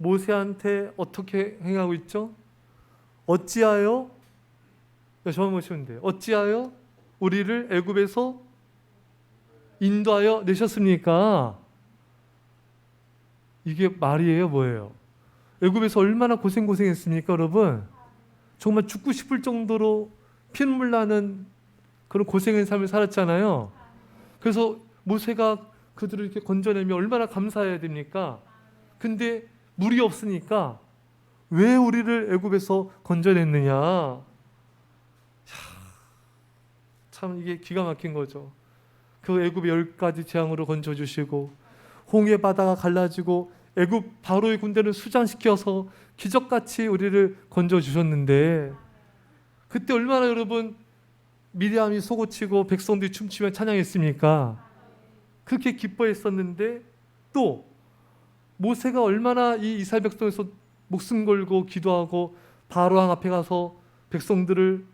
모세한테 어떻게 행하고 있죠? 어찌하여, 저만 보시면 돼요. 어찌하여 우리를 애굽에서 인도하여 내셨습니까? 이게 말이에요, 뭐예요? 애굽에서 얼마나 고생했습니까, 여러분? 정말 죽고 싶을 정도로 피눈물 나는 그런 고생의 삶을 살았잖아요. 그래서 모세가 그들을 이렇게 건져내면 얼마나 감사해야 됩니까? 근데 물이 없으니까 왜 우리를 애굽에서 건져냈느냐? 참 이게 기가 막힌 거죠. 그 애굽의 10가지 재앙으로 건져주시고 홍해 바다가 갈라지고 애굽 바로의 군대를 수장시켜서 기적같이 우리를 건져주셨는데 그때 얼마나 여러분 미리암이 속옷치고 백성들이 춤추며 찬양했습니까? 그렇게 기뻐했었는데 또 모세가 얼마나 이 이스라엘 백성에서 목숨 걸고 기도하고 바로왕 앞에 가서 백성들을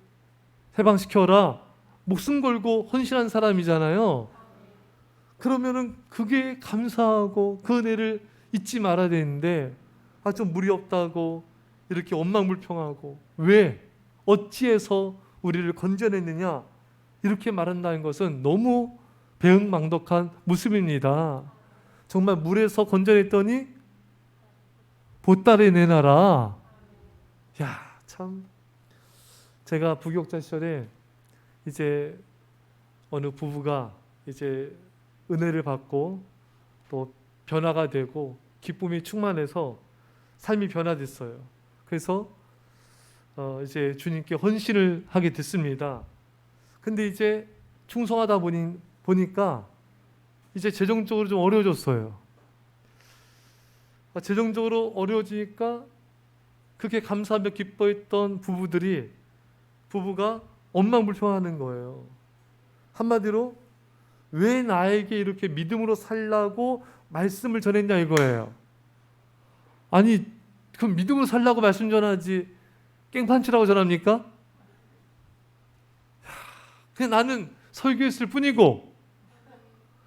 해방시켜라 목숨 걸고 헌신한 사람이잖아요. 그러면은 그게 감사하고 그 은혜를 잊지 말아야 되는데 좀 무리 없다고 이렇게 원망불평하고 왜 어찌해서 우리를 건져냈느냐 이렇게 말한다는 것은 너무 배은망덕한 모습입니다. 정말 물에서 건져냈더니 보따리 내놔라. 야, 참 제가 부교육자 시절에 이제 어느 부부가 이제 은혜를 받고 또 변화가 되고 기쁨이 충만해서 삶이 변화됐어요. 그래서 이제 주님께 헌신을 하게 됐습니다. 근데 이제 충성하다 보니까 이제 재정적으로 좀 어려워졌어요. 재정적으로 어려워지니까 그렇게 감사하며 기뻐했던 부부가 원망불평하는 거예요. 한마디로 왜 나에게 이렇게 믿음으로 살라고 말씀을 전했냐 이거예요. 아니 그럼 믿음으로 살라고 말씀 전하지 깽판치라고 전합니까? 그냥 나는 설교했을 뿐이고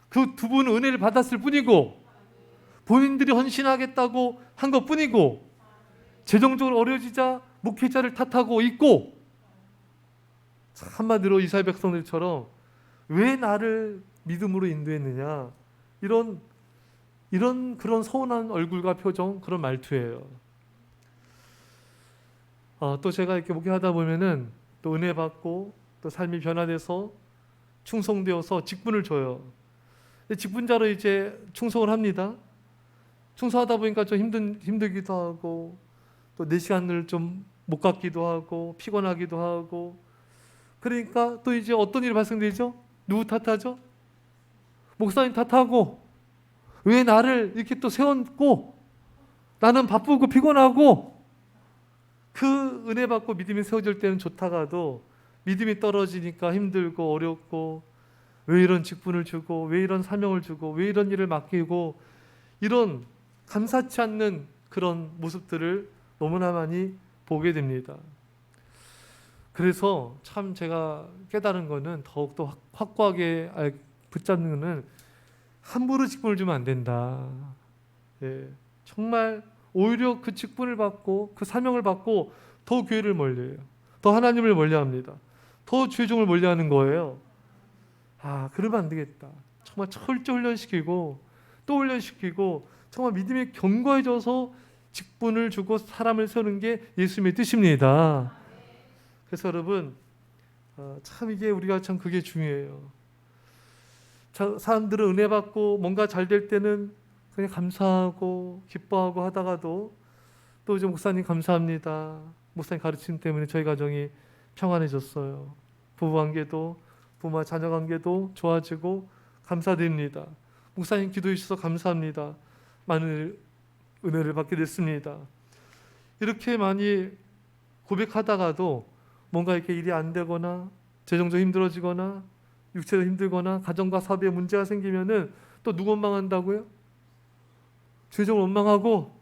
그 두 분은 은혜를 받았을 뿐이고 본인들이 헌신하겠다고 한 것 뿐이고 재정적으로 어려워지자 목회자를 탓하고 있고 한마디로 이스라엘 백성들처럼 왜 나를 믿음으로 인도했느냐 이런 그런 서운한 얼굴과 표정 그런 말투예요. 또 제가 이렇게 목회하다 보면은 또 은혜 받고 또 삶이 변화돼서 충성되어서 직분을 줘요. 직분자로 이제 충성을 합니다. 충성하다 보니까 좀 힘들기도 하고 또 내 시간을 좀 못 갖기도 하고 피곤하기도 하고 그러니까 또 이제 어떤 일이 발생되죠? 누구 탓하죠? 목사님 탓하고 왜 나를 이렇게 또 세웠고 나는 바쁘고 피곤하고 그 은혜 받고 믿음이 세워질 때는 좋다가도 믿음이 떨어지니까 힘들고 어렵고 왜 이런 직분을 주고 왜 이런 사명을 주고 왜 이런 일을 맡기고 이런 감사치 않는 그런 모습들을 너무나 많이 보게 됩니다. 그래서 참 제가 깨달은 거는 더욱더 확고하게 붙잡는 거는 함부로 직분을 주면 안 된다. 예, 정말 오히려 그 직분을 받고 그 사명을 받고 더 교회를 멀리해요. 더 하나님을 멀리합니다. 더 주의 종을 멀리하는 거예요. 그러면 안 되겠다. 정말 철저히 훈련시키고 또 훈련시키고 정말 믿음이 견고해져서 직분을 주고 사람을 세우는 게 예수님의 뜻입니다. 그래서 여러분 참 이게 우리가 참 그게 중요해요. 사람들은 은혜 받고 뭔가 잘 될 때는 그냥 감사하고 기뻐하고 하다가도 또 이제 목사님 감사합니다. 목사님 가르침 때문에 저희 가정이 평안해졌어요. 부부관계도 부모와 자녀관계도 좋아지고 감사드립니다. 목사님 기도해 주셔서 감사합니다. 많은 은혜를 받게 됐습니다. 이렇게 많이 고백하다가도 뭔가 이렇게 일이 안 되거나 재정적으로 힘들어지거나 육체도 힘들거나 가정과 사업에 문제가 생기면은 또 누구 원망한다고요? 주의종을 원망하고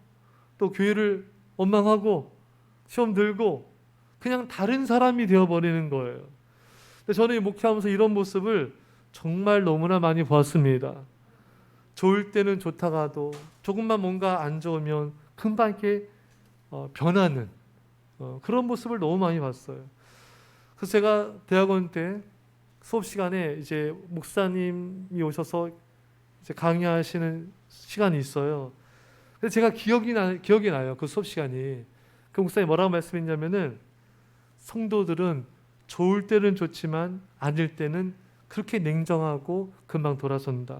또 교회를 원망하고 시험 들고 그냥 다른 사람이 되어버리는 거예요. 근데 저는 목회하면서 이런 모습을 정말 너무나 많이 보았습니다. 좋을 때는 좋다가도 조금만 뭔가 안 좋으면 금방 이렇게 변하는 그런 모습을 너무 많이 봤어요. 그래서 제가 대학원 때 수업 시간에 이제 목사님이 오셔서 이제 강의하시는 시간이 있어요. 그래서 제가 기억이 나요. 그 수업 시간이. 그 목사님이 뭐라고 말씀했냐면은 성도들은 좋을 때는 좋지만 아닐 때는 그렇게 냉정하고 금방 돌아선다.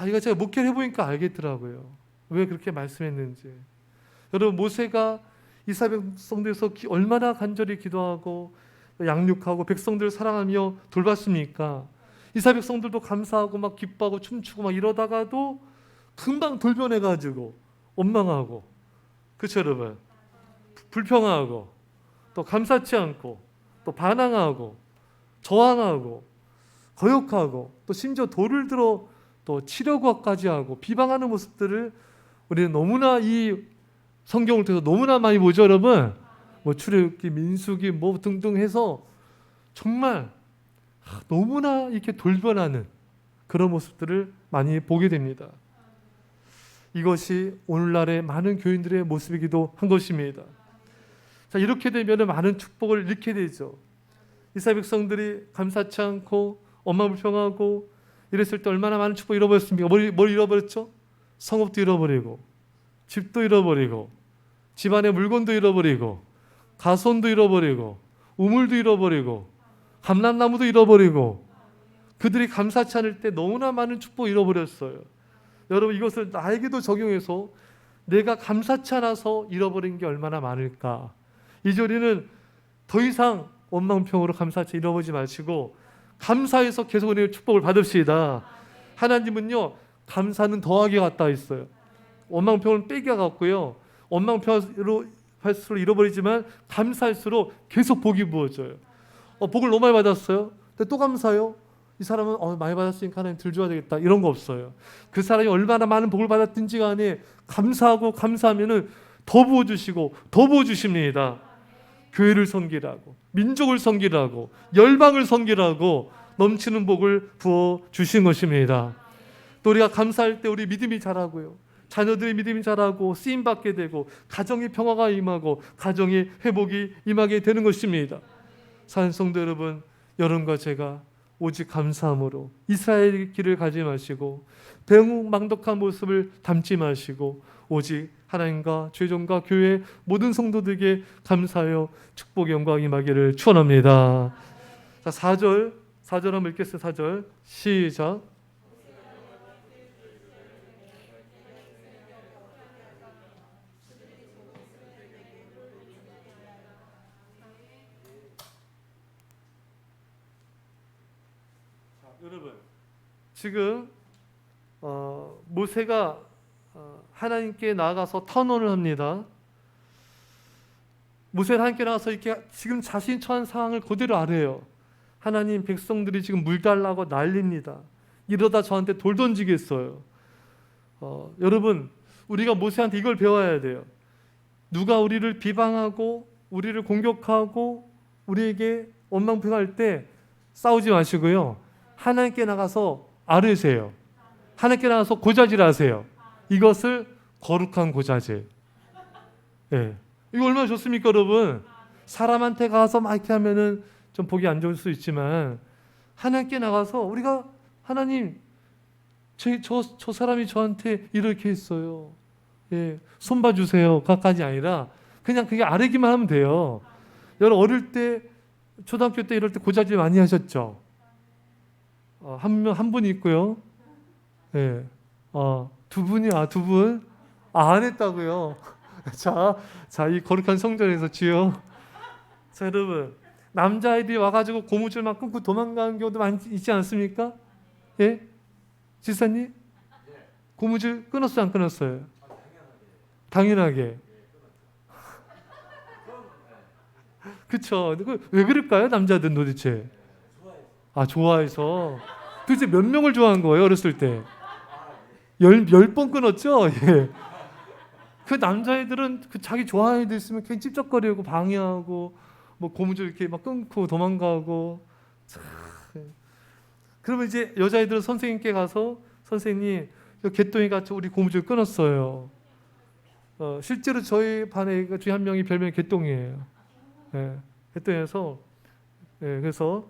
이거 제가 목회를 해보니까 알겠더라고요. 왜 그렇게 말씀했는지. 여러분, 모세가 이스라엘 백성들에서 얼마나 간절히 기도하고 양육하고 백성들을 사랑하며 돌봤습니까? 이스라엘 백성들도 감사하고 막 기뻐하고 춤추고 막 이러다가도 금방 돌변해가지고 원망하고, 그렇죠 여러분? 불평하고 또 감사치 않고 또 반항하고 저항하고 거역하고 또 심지어 돌을 들어 또 치려고까지 하고 비방하는 모습들을 우리는 너무나 이 성경을 통해서 너무나 많이 보죠 여러분. 뭐 출애굽기, 민수기 뭐 등등 해서 정말 너무나 이렇게 돌변하는 그런 모습들을 많이 보게 됩니다. 이것이 오늘날의 많은 교인들의 모습이기도 한 것입니다. 자, 이렇게 되면 많은 축복을 잃게 되죠. 이스라엘 백성들이 감사치 않고 원망불평하고 이랬을 때 얼마나 많은 축복을 잃어버렸습니까? 뭘 잃어버렸죠? 성읍도 잃어버리고 집도 잃어버리고 집안의 물건도 잃어버리고 가손도 잃어버리고 우물도 잃어버리고 감람나무도 잃어버리고 그들이 감사치 않을 때 너무나 많은 축복을 잃어버렸어요. 여러분, 이것을 나에게도 적용해서 내가 감사치 않아서 잃어버린 게 얼마나 많을까. 이제 우리는 더 이상 원망평으로 감사치 잃어버리지 마시고 감사해서 계속 은혜의 축복을 받읍시다. 하나님은요, 감사는 더하게 갖다 있어요. 원망평은 빼기가 같고요. 원망평으로 할수록 잃어버리지만 감사할수록 계속 복이 부어져요. 복을 너무 많이 받았어요. 근데 또 감사해요. 이 사람은 많이 받았으니까 하나님 들 줘야 되겠다. 이런 거 없어요. 그 사람이 얼마나 많은 복을 받았든지 간에 감사하고 감사하면은 더 부어주시고 더 부어주십니다. 교회를 섬기라고, 민족을 섬기라고, 열방을 섬기라고 넘치는 복을 부어주신 것입니다. 또 우리가 감사할 때 우리 믿음이 자라고요. 자녀들의 믿음이 자라고 쓰임받게 되고 가정의 평화가 임하고 가정의 회복이 임하게 되는 것입니다. 사는 성도 여러분, 여러분과 제가 오직 감사함으로 이스라엘의 길을 가지 마시고 배은망덕한 모습을 담지 마시고 오직 하나님과 죄종과 교회 모든 성도들에게 감사하여 축복의 영광이 임하기를 축원합니다. 자, 4절 한번 읽겠습니다. 4절 시작. 여러분, 지금 모세가 하나님께 나아가서 탄원을 합니다. 모세는 하나님께 나가서 이렇게 지금 자신이 처한 상황을 그대로 아뢰요. 하나님, 백성들이 지금 물 달라고 난립니다. 이러다 저한테 돌 던지겠어요. 여러분, 우리가 모세한테 이걸 배워야 돼요. 누가 우리를 비방하고 우리를 공격하고 우리에게 원망평할 때 싸우지 마시고요. 하나님께 나가서 아뢰세요. 하나님께 나가서 고자질하세요. 이것을 거룩한 고자질. 네. 이거 얼마나 좋습니까, 여러분? 사람한테 가서 막 이렇게 하면은 좀 보기 안 좋을 수 있지만 하나님께 나가서 우리가 하나님, 저 사람이 저한테 이렇게 했어요. 예, 손봐 주세요. 그까지 아니라 그냥 그게 아뢰기만 하면 돼요. 여러분, 어릴 때 초등학교 때 이럴 때 고자질 많이 하셨죠? 한 분 있고요. 예. 두 분이야, 두 분. 안 했다고요. 자, 이 거룩한 성전에서 주여. 자, 여러분, 남자아이들이 와가지고 고무줄만 끊고 도망가는 경우도 많이 있지 않습니까? 예? 지사님? 고무줄 끊었어요, 안 끊었어요? 당연하게. 그쵸. 왜 그럴까요, 남자들은 도대체? 좋아해서. 도대체 몇 명을 좋아한 거예요, 어렸을 때? 10번 끊었죠? 예. 그 남자애들은 그 자기 좋아하는 애들 있으면 그냥 찝쩍거리고 방해하고 뭐 고무줄 이렇게 막 끊고 도망가고. 그러면 이제 여자애들은 선생님께 가서 선생님, 개똥이 같이 우리 고무줄 끊었어요. 실제로 저희 반에 중에 한 명이 별명이 개똥이에요. 예, 개똥이어서 그래서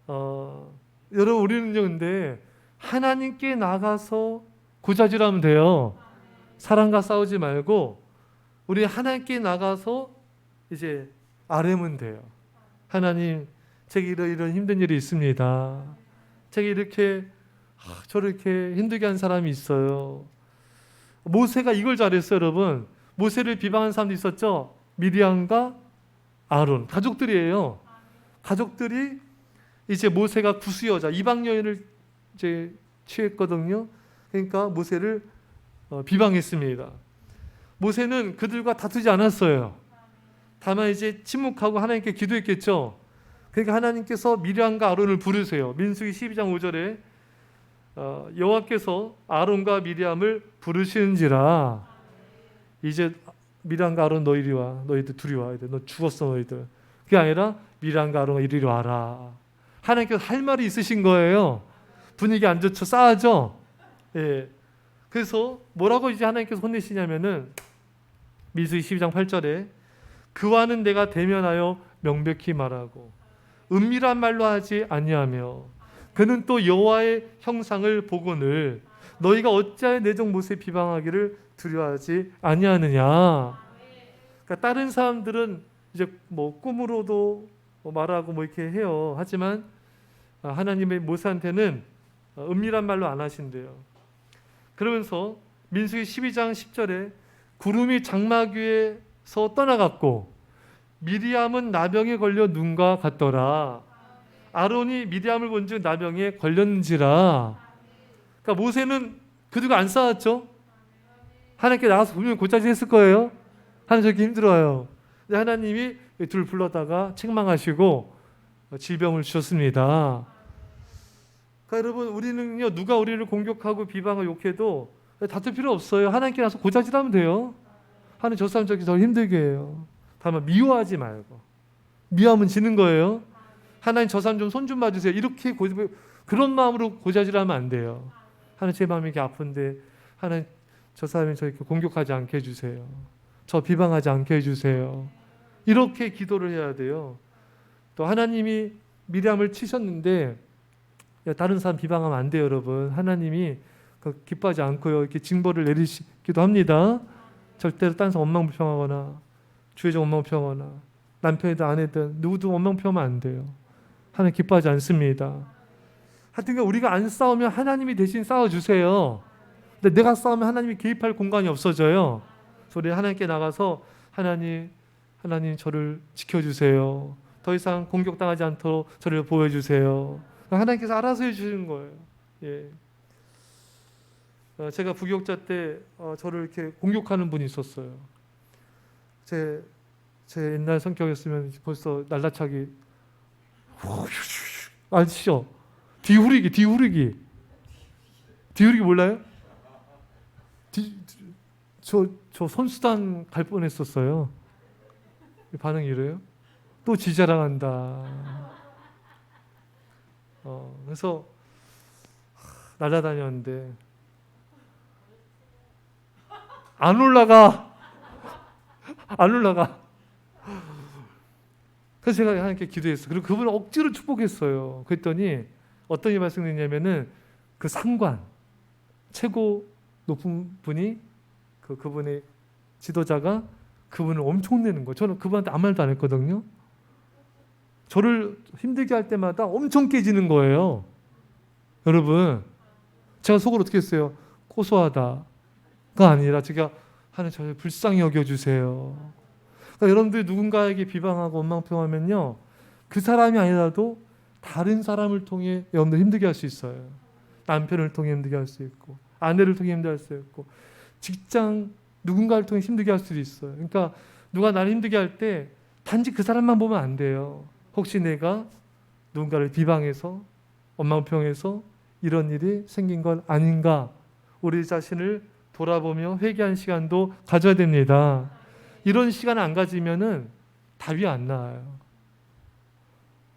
여러분 우리는요 근데 하나님께 나가서 고자질하면 돼요. 사람과 싸우지 말고 우리 하나님께 나가서 이제 아뢰면 돼요. 하나님, 제게 이런 힘든 일이 있습니다. 제게 이렇게 저렇게 힘들게 한 사람이 있어요. 모세가 이걸 잘했어요, 여러분. 모세를 비방한 사람도 있었죠. 미디안과 아론 가족들이에요. 가족들이 이제 모세가 구스 여자 이방 여인을 이제 취했거든요. 그러니까 모세를 비방했습니다. 모세는 그들과 다투지 않았어요. 다만 이제 침묵하고 하나님께 기도했겠죠. 그러니까 하나님께서 미리암과 아론을 부르세요. 민수기 12장 5절에 여호와께서 아론과 미리암을 부르시는지라 이제 미리암과 아론 너 이리 와. 너희들 둘이 와야 돼. 너 죽었어 너희들. 그게 아니라 미리암과 아론과 이리 와라. 하나님께서 할 말이 있으신 거예요. 분위기 안 좋죠. 싸하죠. 예. 그래서 뭐라고 이제 하나님께서 혼내시냐면은 민수기 12장 8절에 그와는 내가 대면하여 명백히 말하고 은밀한 말로 하지 아니하며 그는 또 여호와의 형상을 보거늘 너희가 어찌하여 내 종 모세 비방하기를 두려워하지 아니하느냐. 그러니까 다른 사람들은 이제 뭐 꿈으로도 말하고 뭐 이렇게 해요. 하지만 하나님의 모세한테는 은밀한 말로 안 하신대요. 그러면서 민수기 12장 10절에 구름이 장막 위에서 떠나갔고 미리암은 나병에 걸려 눈과 같더라. 아론이 미리암을 본즉 나병에 걸렸는지라. 그러니까 모세는 그들과 안 싸웠죠. 하나님께 나가서 분명히 고자질했을 거예요. 하나님 저렇게 힘들어요. 근데 하나님이 둘 불러다가 책망하시고 질병을 주셨습니다. 그러니까 여러분 우리는요 누가 우리를 공격하고 비방하고 욕해도 다툴 필요 없어요. 하나님께 나서 고자질하면 돼요. 하나님 저 사람 저렇게 더 힘들게 해요. 다만 미워하지 말고. 미워하면 지는 거예요. 하나님 저 사람 좀 손 좀 봐주세요. 이렇게 그런 마음으로 고자질하면 안 돼요. 하나님 제 마음이 이렇게 아픈데 하나님 저 사람이 저렇게 공격하지 않게 해주세요. 저 비방하지 않게 해주세요. 이렇게 기도를 해야 돼요. 또 하나님이 미리암을 치셨는데 다른 사람 비방하면 안 돼요, 여러분. 하나님이 기뻐하지 않고요. 이렇게 징벌을 내리시기도 합니다. 절대로 딴 사람 원망불평하거나 주의적 원망불평하거나 남편이든 아내든 누구도 원망불평하면 안 돼요. 하나님 기뻐하지 않습니다. 하여튼 우리가 안 싸우면 하나님이 대신 싸워주세요. 근데 내가 싸우면 하나님이 개입할 공간이 없어져요. 그래서 우리 하나님께 나가서 하나님 저를 지켜주세요. 더 이상 공격당하지 않도록 저를 보여주세요. 하나님께서 알아서 해주시는 거예요. 예. 제가 부교육자 때 저를 이렇게 공격하는 분이 있었어요. 제 옛날 성격이었으면 벌써 날라차기 아시죠? 뒤후리기 몰라요? 저 선수단 갈 뻔했었어요. 반응이 이래요? 또 지자랑한다. 그래서 날아다녔는데 안 올라가. 그래서 제가 하나님께 기도했어요. 그리고 그분을 억지로 축복했어요. 그랬더니 어떤 이 말씀이냐면은 그 상관 최고 높은 분이 그분의 지도자가 그분을 엄청 내는 거예요. 저는 그분한테 아무 말도 안 했거든요. 저를 힘들게 할 때마다 엄청 깨지는 거예요. 여러분, 제가 속으로 어떻게 했어요? 고소하다가 아니라 제가 하나님 저를 불쌍히 여겨주세요. 그러니까 여러분들이 누군가에게 비방하고 원망평하면요, 그 사람이 아니라도 다른 사람을 통해 여러분들 힘들게 할 수 있어요. 남편을 통해 힘들게 할 수 있고, 아내를 통해 힘들게 할 수 있고, 직장 누군가를 통해 힘들게 할 수도 있어요. 그러니까 누가 나를 힘들게 할 때 단지 그 사람만 보면 안 돼요. 혹시 내가 누군가를 비방해서 원망평해서 이런 일이 생긴 건 아닌가, 우리 자신을 돌아보며 회개하는 시간도 가져야 됩니다. 이런 시간을 안 가지면은 답이 안 나와요.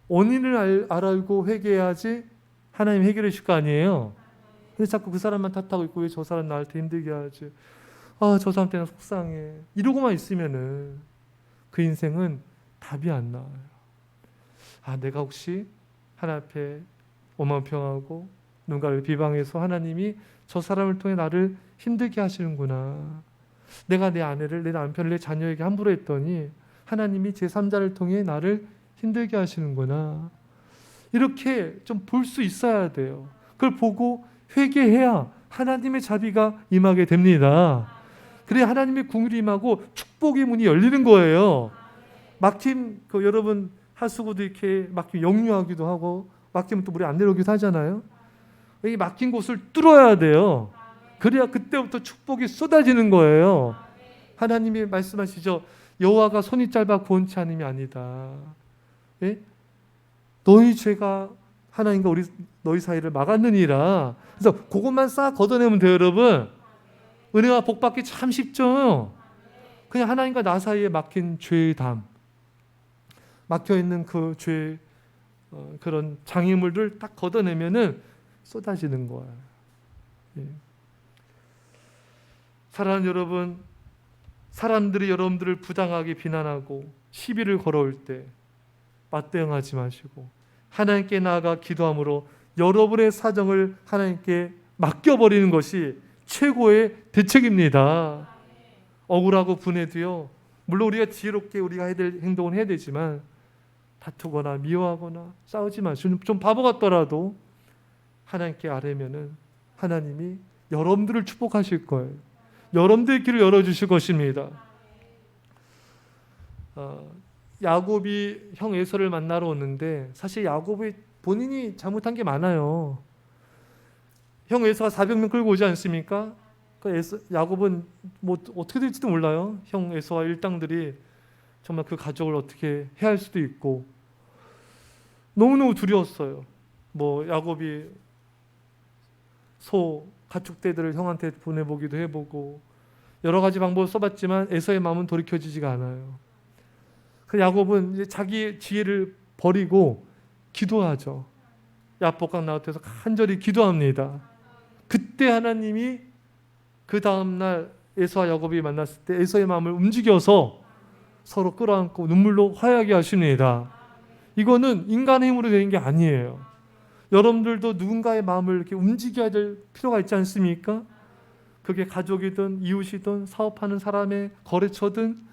원인을 알고 회개해야지 하나님 해결해 주실 거 아니에요. 근데 자꾸 그 사람만 탓하고 있고 왜 저 사람 나한테 힘들게 하지? 저 사람 때문에 속상해. 이러고만 있으면은 그 인생은 답이 안 나와요. 내가 혹시 하나님 앞에 오만평하고 누군가를 비방해서 하나님이 저 사람을 통해 나를 힘들게 하시는구나. 내가 내 아내를, 내 남편을, 내 자녀에게 함부로 했더니 하나님이 제3자를 통해 나를 힘들게 하시는구나. 이렇게 좀 볼 수 있어야 돼요. 그걸 보고 회개해야 하나님의 자비가 임하게 됩니다. 그래야 하나님의 궁율이 임하고 축복의 문이 열리는 거예요. 막힘, 여러분 하수구도 이렇게 막힘 역류하기도 하고 막히면 또 물이 안 내려오기도 하잖아요. 이 막힌 곳을 뚫어야 돼요. 그래야 그때부터 축복이 쏟아지는 거예요. 하나님이 말씀하시죠. 여호와가 손이 짧아 구원치 않음이 아니다. 예? 너희 죄가 하나님과 너희 사이를 막았느니라. 그래서 그것만 싹 걷어내면 돼요, 여러분. 은혜와 복 받기 참 쉽죠. 그냥 하나님과 나 사이에 막힌 죄의 담, 막혀있는 그 죄, 그런 장애물들 딱 걷어내면은 쏟아지는 거예요. 예. 사랑하는 여러분, 사람들이 여러분들을 부당하게 비난하고 시비를 걸어올 때 맞대응하지 마시고 하나님께 나아가 기도함으로 여러분의 사정을 하나님께 맡겨버리는 것이 최고의 대책입니다. 억울하고 분해도요, 물론 우리가 지혜롭게 우리가 해야 될 행동은 해야 되지만 다투거나 미워하거나 싸우지 마시고 좀 바보 같더라도 하나님께 아뢰면은 하나님이 여러분들을 축복하실 거예요. 여러분들의 길을 열어주실 것입니다. 야곱이 형 에서를 만나러 오는데 사실 야곱이 본인이 잘못한 게 많아요. 형 에서가 400명 끌고 오지 않습니까? 야곱은 뭐 어떻게 될지도 몰라요. 형 에서와 일당들이 정말 그 가족을 어떻게 해할 수도 있고 너무너무 두려웠어요. 뭐 야곱이 가축대들을 형한테 보내보기도 해보고 여러 가지 방법을 써봤지만 에서의 마음은 돌이켜지지가 않아요. 그 야곱은 이제 자기 지혜를 버리고 기도하죠. 야복강 나와서 간절히 기도합니다. 그때 하나님이 그 다음날 에서와 야곱이 만났을 때 에서의 마음을 움직여서 서로 끌어안고 눈물로 화해하게 하십니다. 이거는 인간의 힘으로 되는 게 아니에요. 여러분들도 누군가의 마음을 이렇게 움직여야 될 필요가 있지 않습니까? 그게 가족이든 이웃이든 사업하는 사람의 거래처든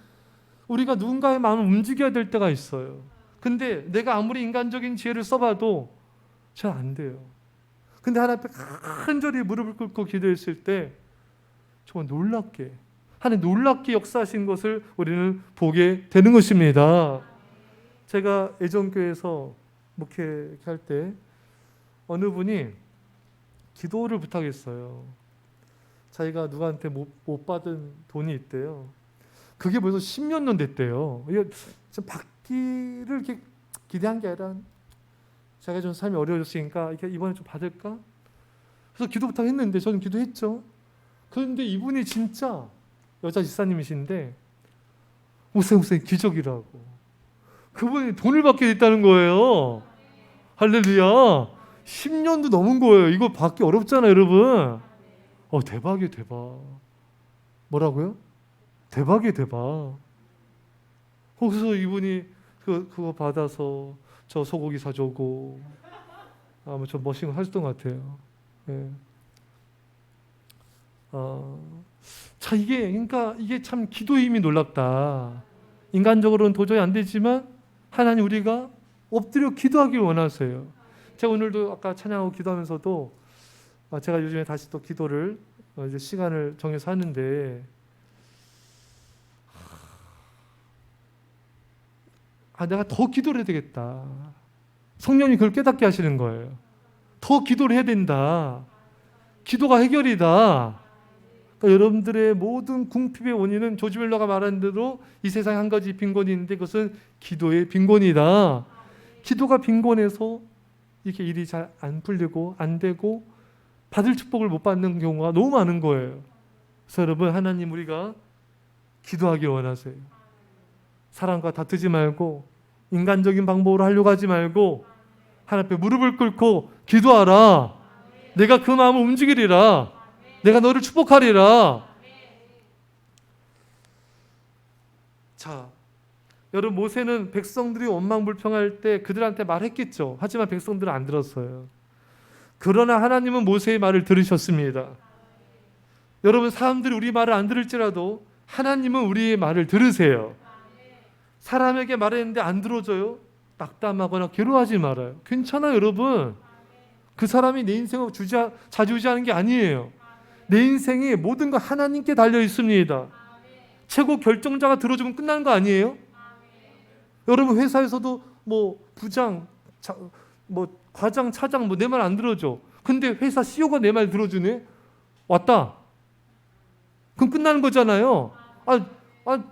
우리가 누군가의 마음을 움직여야 될 때가 있어요. 근데 내가 아무리 인간적인 지혜를 써봐도 잘 안 돼요. 근데 하나님 앞에 간절히 무릎을 꿇고 기도했을 때 정말 놀랍게 역사하신 것을 우리는 보게 되는 것입니다. 제가 애정교회에서 목회할 때 어느 분이 기도를 부탁했어요. 자기가 누구한테 못 받은 돈이 있대요. 그게 벌써 10년 전 됐대요. 이게 받기를 이렇게 기대한 게 아니라 자기가 좀 삶이 어려워졌으니까 이렇게 이번에 좀 받을까? 그래서 기도 부탁했는데 저는 기도했죠. 그런데 이분이 진짜 여자 집사님이신데 무슨 기적이라고. 그분이 돈을 받게 됐다는 거예요. 할렐루야. 10년도 넘은 거예요. 이거 받기 어렵잖아요, 여러분. 대박이에요, 대박. 뭐라고요? 대박이에요, 대박. 그래서 이분이 그거 받아서 저 소고기 사주고 아마 좀 멋진 거 하셨던 것 같아요. 예. 자, 이게 참 기도의 힘이 놀랍다. 인간적으로는 도저히 안 되지만 하나님 우리가 엎드려 기도하길 원하세요. 제가 오늘도 아까 찬양하고 기도하면서도 제가 요즘에 다시 또 기도를 이제 시간을 정해서 하는데 내가 더 기도를 해야 되겠다. 성령이 그걸 깨닫게 하시는 거예요. 더 기도를 해야 된다. 기도가 해결이다. 그러니까 여러분들의 모든 궁핍의 원인은 조지 멜러가 말한 대로 이 세상에 한 가지 빈곤이 있는데 그것은 기도의 빈곤이다. 기도가 빈곤해서 이렇게 일이 잘 안 풀리고 안 되고 받을 축복을 못 받는 경우가 너무 많은 거예요. 그래서 여러분, 하나님 우리가 기도하길 원하세요. 사람과 다투지 말고 인간적인 방법으로 하려고 하지 말고 하나님 앞에 무릎을 꿇고 기도하라. 내가 그 마음을 움직이리라. 내가 너를 축복하리라. 자, 여러분 모세는 백성들이 원망불평할 때 그들한테 말했겠죠. 하지만 백성들은 안 들었어요. 그러나 하나님은 모세의 말을 들으셨습니다. 여러분 사람들이 우리 말을 안 들을지라도 하나님은 우리의 말을 들으세요. 사람에게 말했는데 안 들어줘요? 낙담하거나 괴로워하지 말아요. 괜찮아요, 여러분. 그 사람이 내 인생을 좌지우지하는 게 아니에요. 내 인생이 모든 거 하나님께 달려 있습니다. 최고 결정자가 들어주면 끝나는 거 아니에요? 여러분 회사에서도 뭐 부장, 뭐 과장, 차장 뭐 내 말 안 들어줘. 근데 회사 CEO가 내 말 들어주네. 왔다. 그럼 끝나는 거잖아요.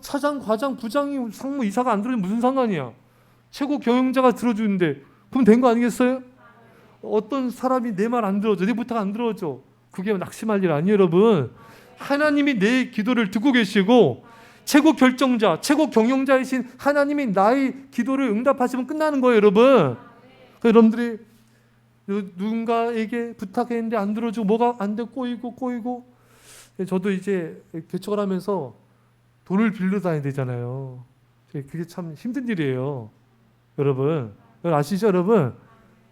차장, 과장, 부장이 상무, 이사가 안 들어주면 무슨 상관이야? 최고 경영자가 들어주는데 그럼 된 거 아니겠어요? 어떤 사람이 내 말 안 들어줘, 내 부탁 안 들어줘. 그게 낙심할 일 아니에요, 여러분. 하나님이 내 기도를 듣고 계시고 최고 결정자, 최고 경영자이신 하나님이 나의 기도를 응답하시면 끝나는 거예요, 여러분. 여러분들이 누군가에게 부탁했는데 안 들어주고 뭐가 안 돼 꼬이고 저도 이제 개척을 하면서 돈을 빌려 다녀야 되잖아요. 그게 참 힘든 일이에요, 여러분. 아시죠, 여러분?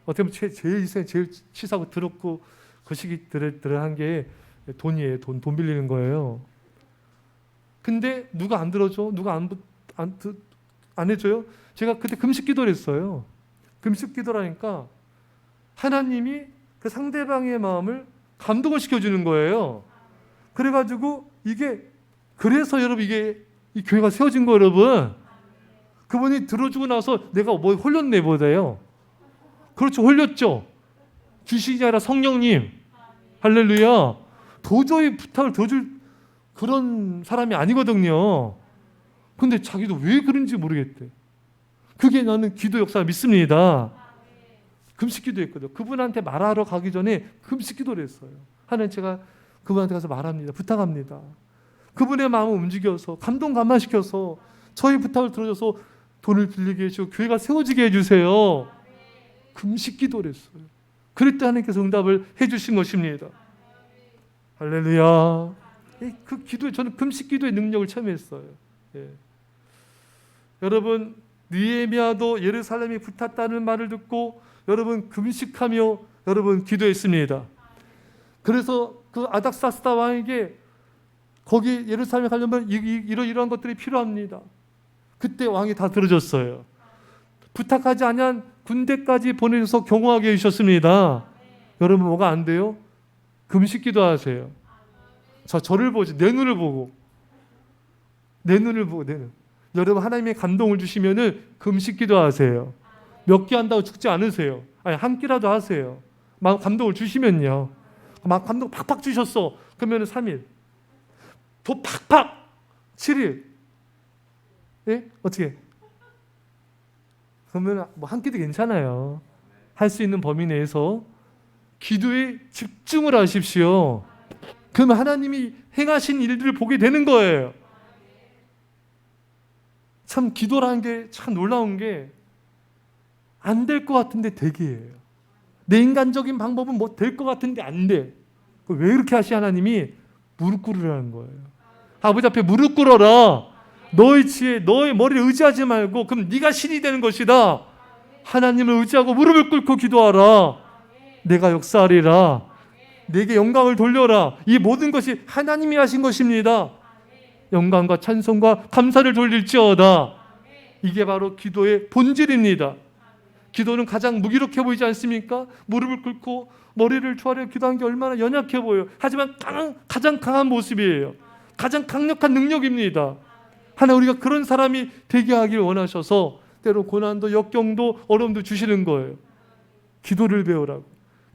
어떻게 보면 제일 인생 제일 치사하고 더럽고 거시기 들한 게 돈이에요. 돈 빌리는 거예요. 근데 누가 안 들어줘? 누가 안 해줘요? 제가 그때 금식 기도를 했어요. 금식 기도라니까 하나님이 그 상대방의 마음을 감동을 시켜주는 거예요. 그래가지고 그래서 여러분 이 교회가 세워진 거예요, 여러분. 그분이 들어주고 나서 내가 뭐 홀렸네 보다요. 그렇죠, 홀렸죠. 주식이 아니라 성령님. 할렐루야. 도저히 부탁을 들어줄 그런 사람이 아니거든요. 근데 자기도 왜 그런지 모르겠대. 그게 나는 기도 역사를 믿습니다. 금식 기도했거든요. 그분한테 말하러 가기 전에 금식 기도를 했어요. 하나님, 제가 그분한테 가서 말합니다. 부탁합니다. 그분의 마음을 움직여서 감동 감화시켜서 저희 부탁을 들어줘서 돈을 빌리게 해주고 교회가 세워지게 해주세요. 금식 기도를 했어요. 그럴 때 하나님께서 응답을 해주신 것입니다. 할렐루야. 그 기도에 저는 금식 기도의 능력을 체험했어요. 예. 여러분 느헤미야도 예루살렘이 불탔다는 말을 듣고 여러분 금식하며 여러분 기도했습니다. 그래서 그 아닥사스다 왕에게 거기 예루살렘에 가려면 이러한 것들이 필요합니다. 그때 왕이 다 들어줬어요. 부탁하지 아니한 군대까지 보내셔서 경호하게 해주셨습니다. 여러분 뭐가 안 돼요? 금식 기도하세요. 저를 보지, 내 눈을 보고. 여러분 하나님의 감동을 주시면은 금식 기도하세요. 몇 끼 한다고 죽지 않으세요. 아니 한 끼라도 하세요. 막 감동을 주시면요. 막 감동 팍팍 주셨어. 그러면은 3일. 더 팍팍 7일. 예? 어떻게? 그러면 뭐 한 끼도 괜찮아요. 할 수 있는 범위 내에서 기도에 집중을 하십시오. 그러면 하나님이 행하신 일들을 보게 되는 거예요. 참 기도라는 게 참 놀라운 게 안 될 것 같은데 되게예요. 내 인간적인 방법은 뭐 될 것 같은데 안 돼. 왜 이렇게 하시 하나님이? 무릎 꿇으라는 거예요. 아버지 앞에 무릎 꿇어라. 너의 지혜, 너의 머리를 의지하지 말고 그럼 네가 신이 되는 것이다. 하나님을 의지하고 무릎을 꿇고 기도하라. 내가 역사하리라. 내게 영광을 돌려라. 이 모든 것이 하나님이 하신 것입니다. 영광과 찬송과 감사를 돌릴지어다. 이게 바로 기도의 본질입니다. 기도는 가장 무기력해 보이지 않습니까? 무릎을 꿇고 머리를 조아려 기도한 게 얼마나 연약해 보여요. 하지만 가장 강한 모습이에요. 가장 강력한 능력입니다. 하나님 우리가 그런 사람이 되게 하길 원하셔서 때로 고난도 역경도 어려움도 주시는 거예요. 기도를 배우라고.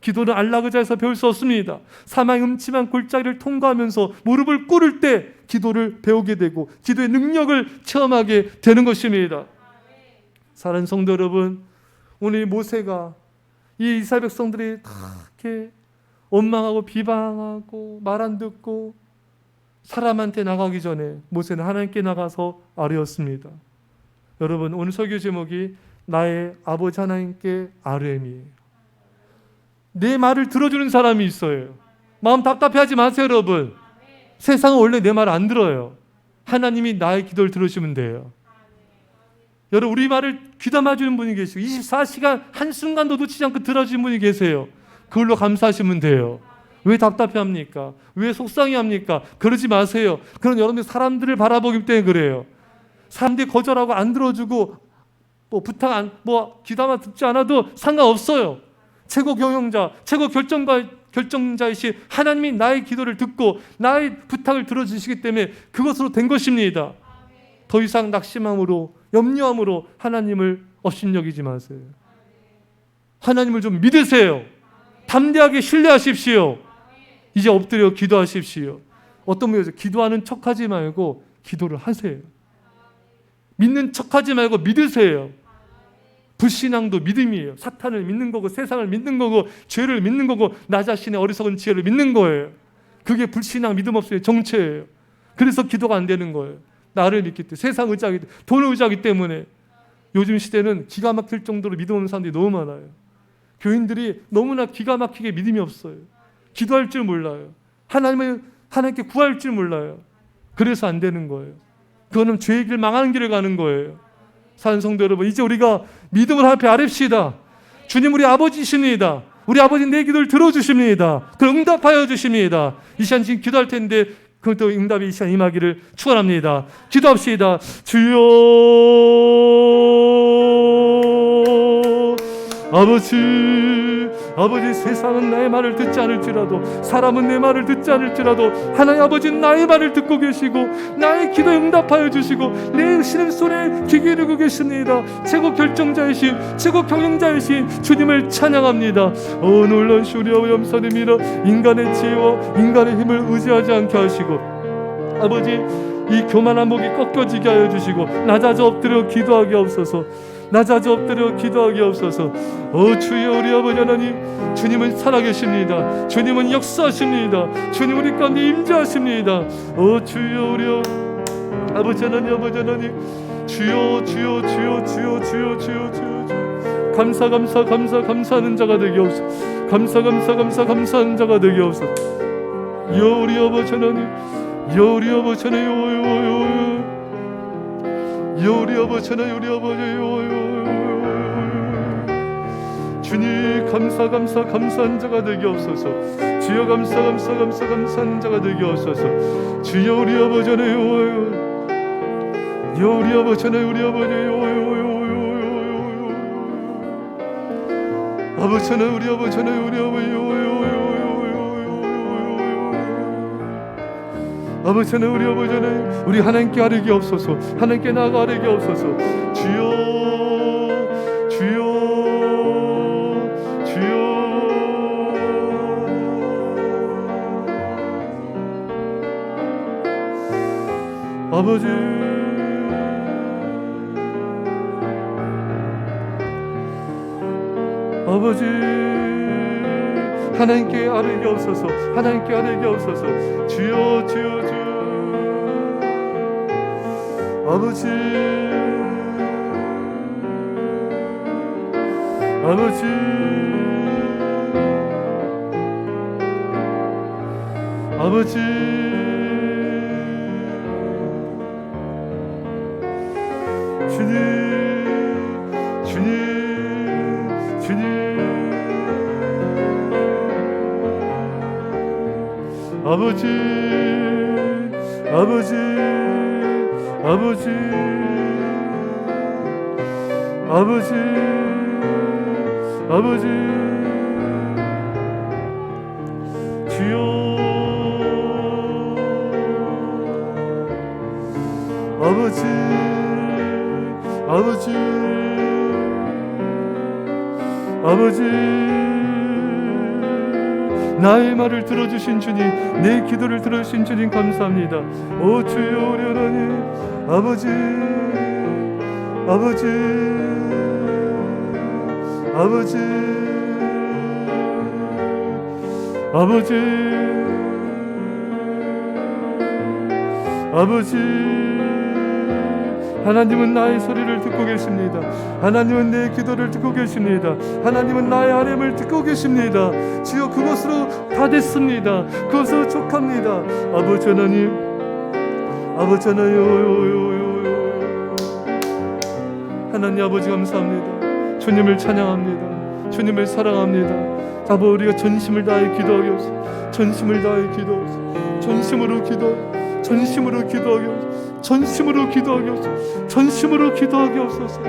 기도는 안락의자에서 배울 수 없습니다. 사망의 음침한 골짜기를 통과하면서 무릎을 꿇을 때 기도를 배우게 되고 기도의 능력을 체험하게 되는 것입니다. 사랑하는 성도 여러분, 오늘 모세가 이 이스라엘 백성들이 다 이렇게 원망하고 비방하고 말 안 듣고 사람한테 나가기 전에 모세는 하나님께 나가서 아뢰었습니다. 여러분 오늘 설교 제목이 나의 아버지 하나님께 아뢰미예요. 내 말을 들어주는 사람이 있어요. 마음 답답해하지 마세요, 여러분. 세상은 원래 내 말 안 들어요. 하나님이 나의 기도를 들으시면 돼요. 여러분, 우리 말을 귀담아 주는 분이 계시고 24시간 한순간도 놓치지 않고 들어주는 분이 계세요. 그걸로 감사하시면 돼요. 왜 답답해합니까? 왜 속상해합니까? 그러지 마세요. 그런 여러분들 사람들을 바라보기 때문에 그래요. 사람들이 거절하고 안 들어주고 귀담아 듣지 않아도 상관없어요. 최고 경영자, 최고 결정자이신 하나님이 나의 기도를 듣고 나의 부탁을 들어주시기 때문에 그것으로 된 것입니다. 더 이상 낙심함으로 염려함으로 하나님을 업신여기지 마세요. 하나님을 좀 믿으세요. 담대하게 신뢰하십시오. 이제 엎드려 기도하십시오. 어떤 분이 기도하는 척하지 말고 기도를 하세요. 믿는 척하지 말고 믿으세요. 불신앙도 믿음이에요. 사탄을 믿는 거고 세상을 믿는 거고 죄를 믿는 거고 나 자신의 어리석은 지혜를 믿는 거예요. 그게 불신앙 믿음 없음의 정체예요. 그래서 기도가 안 되는 거예요. 나를 믿기 때문에, 세상 의지하기 때문에, 돈을 의지하기 때문에. 요즘 시대는 기가 막힐 정도로 믿음 없는 사람들이 너무 많아요. 교인들이 너무나 기가 막히게 믿음이 없어요. 기도할 줄 몰라요. 하나님께 구할 줄 몰라요. 그래서 안 되는 거예요. 그거는 죄의 길, 망하는 길을 가는 거예요. 사는 성도 여러분, 이제 우리가 믿음을 앞에 아뢰시다. 주님 우리 아버지십니다. 우리 아버지 내 기도를 들어주십니다. 그걸 응답하여 주십니다. 이 시간 지금 기도할 텐데 그것도 응답이 이 시간 임하기를 축원합니다. 기도합시다. 주여 아버지 세상은 나의 말을 듣지 않을지라도 사람은 내 말을 듣지 않을지라도 하나님 아버지는 나의 말을 듣고 계시고 나의 기도에 응답하여 주시고 내 신음소리에 귀 기울이고 계십니다. 최고 결정자이신 최고 경영자이신 주님을 찬양합니다. 놀라운 주여 염소님이라 인간의 지혜와 인간의 힘을 의지하지 않게 하시고 아버지 이 교만한 목이 꺾여지게 하여 주시고 낮아져 엎드려 기도하게 하옵소서. 낮아져 엎드려 기도하게 하옵소서. 주여 우리 아버지 하나님, 주님은 살아계십니다. 주님은 역사하십니다. 주님 우리 가운데 임재하십니다. 주여 우리 아버지 하나님, 아버지 하나님, 주여 감사하는 자가 되게 하옵소서. 감사하는 자가 되게 하옵소서. 우리 아버지 하나님, 우리 아버지 하나님, 우리 아버지 하나님, 우리 아버지 주님 감사한 자가 되게 없어서 주여 감사한 자가 되게 없어서 주여 우리 아버지 하나님, 우리 아버지 하나님, 우리 아버지 아버지 하나님, 우리 아버지 하나님, 우리 아버지 하나님, 우리 아버지 하나님, 우리 하나님께 아뢰기 없어서 하나님께 나아가 아뢰기 없어서 주여 아버지 하나님께 아뢰기 없어서 하나님께 아뢰기 없어서 주여 아버지 아버지 주여 아버지 나의 말을 들어주신 주님, 내 기도를 들어주신 주님 감사합니다. 주여 우리 하나님, 아버지 하나님은 나의 소리를 듣고 계십니다. 하나님은 내 기도를 듣고 계십니다. 하나님은 나의 아뢰음을 듣고 계십니다. 주여 그것으로 다 됐습니다. 그것으로 족합니다. 아버지 하나님, 아버지 하나님, 하나님 아버지 감사합니다. 주님을 찬양합니다. 주님을 사랑합니다. 아버지 우리가 전심을 다해 기도하게 하옵소서. 전심을 다해 기도하옵소서. 전심으로 기도하게, 전심으로 기도하게 하옵소서. 전심으로 기도하게 하옵소서. 전심으로 기도하게 하옵소서.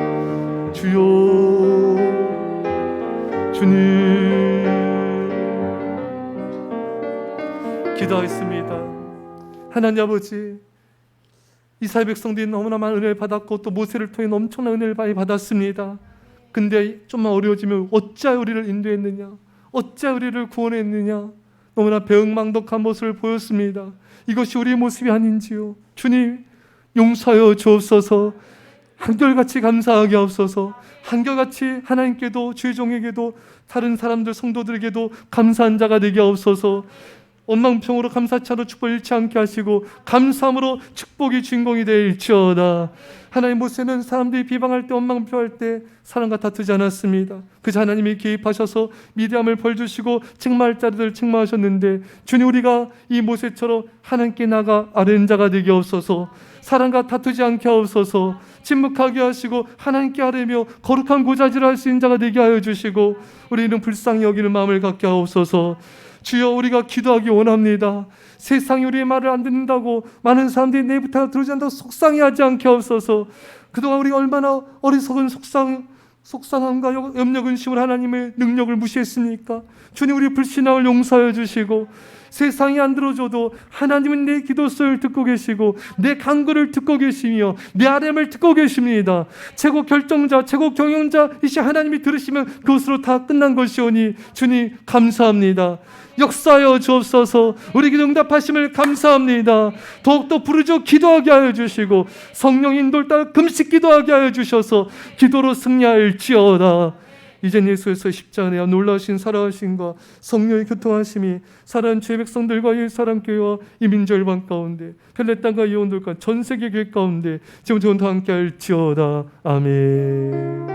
주여, 주님 기도하겠습니다. 하나님 아버지, 이스라엘 백성들이 너무나 많은 은혜를 받았고 또 모세를 통해 엄청난 은혜를 많이 받았습니다. 근데 좀만 어려워지면 어찌하여 우리를 인도했느냐, 어찌하여 우리를 구원했느냐, 너무나 배은망덕한 모습을 보였습니다. 이것이 우리의 모습이 아닌지요. 주님 용서하여 주옵소서. 한결같이 감사하게 하옵소서. 한결같이 하나님께도 주의 종에게도 다른 사람들 성도들에게도 감사한 자가 되게 하옵소서. 원망평으로 감사치 않고 축복 잃지 않게 하시고 감사함으로 축복이 주인공이 될지어다. 하나님, 모세는 사람들이 비방할 때 원망평할 때 사람과 다투지 않았습니다. 그저 하나님이 개입하셔서 미디암을 벌주시고 책망할 자들을 책망하셨는데, 주님 우리가 이 모세처럼 하나님께 나가 아뢰는 자가 되게 하옵소서. 사람과 다투지 않게 하옵소서. 침묵하게 하시고 하나님께 아뢰며 거룩한 고자질을 할 수 있는 자가 되게 하여 주시고 우리는 불쌍히 여기는 마음을 갖게 하옵소서. 주여, 우리가 기도하기 원합니다. 세상이 우리의 말을 안 듣는다고 많은 사람들이 내 부탁을 들어주지 않는다고 속상해하지 않게 하옵소서. 그동안 우리가 얼마나 어리석은 속상함과 염려근심을 하나님의 능력을 무시했습니까? 주님, 우리 불신앙을 용서하여 주시고 세상이 안 들어줘도 하나님은 내 기도소리를 듣고 계시고 내 간구를 듣고 계시며 내 아뢰음을 듣고 계십니다. 최고 결정자, 최고 경영자이신 하나님이 들으시면 그것으로 다 끝난 것이오니 주님 감사합니다. 역사하여 주옵소서. 우리 기도 응답하심을 감사합니다. 더욱더 부르짖어 기도하게 하여 주시고 성령 인도를 따라 금식 기도하게 하여 주셔서 기도로 승리할지어다. 이젠 예수에서 십자가에 놀라우신 살아가심과 성령의 교통하심이 사랑하는 주의 백성들과 이 사랑교회와 이 민족일반 가운데 펠레 땅과 이온들과 전 세계 교회 가운데 지금부터 함께 할지어다. 아멘.